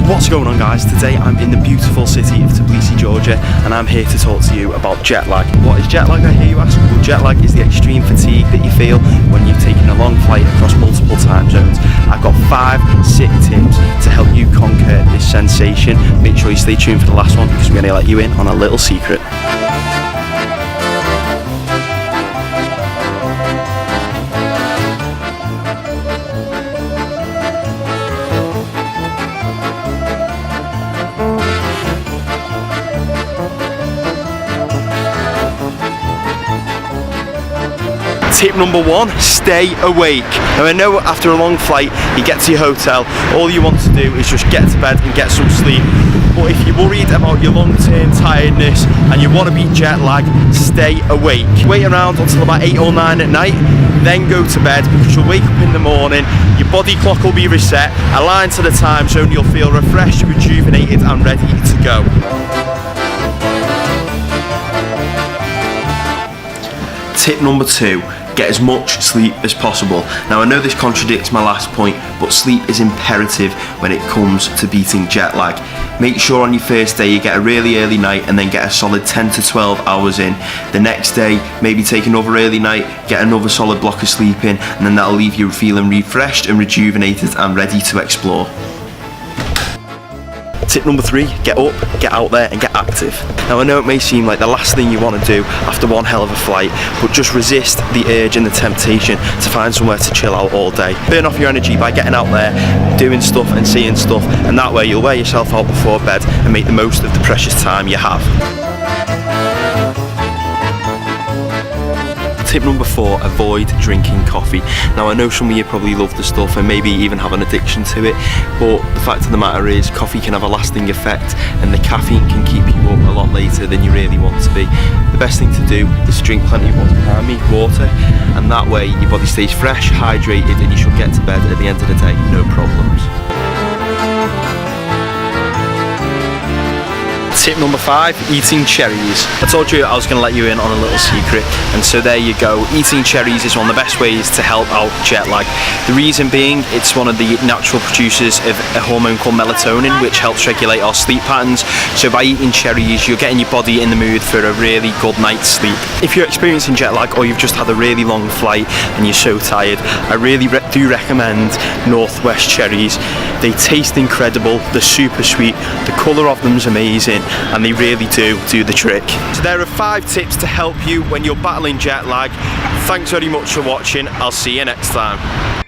What's going on, guys? Today I'm in the beautiful city of Tbilisi, Georgia, and I'm here to talk to you about jet lag. What is jet lag, I hear you ask? Well, jet lag is the extreme fatigue that you feel when you've taken a long flight across multiple time zones. I've got 5 sick tips to help you conquer this sensation. Make sure you stay tuned for the last one because we're going to let you in on a little secret. Tip number 1, stay awake. Now I know after a long flight, you get to your hotel, all you want to do is just get to bed and get some sleep. But if you're worried about your long-term tiredness and you want to beat jet lag, stay awake. Wait around until about 8 or 9 at night, then go to bed because you'll wake up in the morning, your body clock will be reset, aligned to the time zone, you'll feel refreshed, rejuvenated and ready to go. Tip number 2, get as much sleep as possible. Now I know this contradicts my last point, but sleep is imperative when it comes to beating jet lag. Make sure on your first day you get a really early night and then get a solid 10 to 12 hours in. The next day, maybe take another early night, get another solid block of sleep in, and then that'll leave you feeling refreshed and rejuvenated and ready to explore. Tip number 3, get up, get out there and get active. Now I know it may seem like the last thing you want to do after one hell of a flight, but just resist the urge and the temptation to find somewhere to chill out all day. Burn off your energy by getting out there, doing stuff and seeing stuff, and that way you'll wear yourself out before bed and make the most of the precious time you have. Tip number 4, avoid drinking coffee. Now I know some of you probably love the stuff and maybe even have an addiction to it, but the fact of the matter is coffee can have a lasting effect and the caffeine can keep you up a lot later than you really want to be. The best thing to do is drink plenty of water, and that way your body stays fresh, hydrated, and you should get to bed at the end of the day, no problems. Tip number 5, eating cherries. I told you I was going to let you in on a little secret, and so there you go. Eating cherries is one of the best ways to help out jet lag. The reason being, it's one of the natural producers of a hormone called melatonin, which helps regulate our sleep patterns. So by eating cherries, you're getting your body in the mood for a really good night's sleep. If you're experiencing jet lag or you've just had a really long flight and you're so tired, I really do recommend Northwest Cherries. They taste incredible, they're super sweet, the colour of them's amazing, and they really do the trick. So there are 5 tips to help you when you're battling jet lag. Thanks very much for watching. I'll see you next time.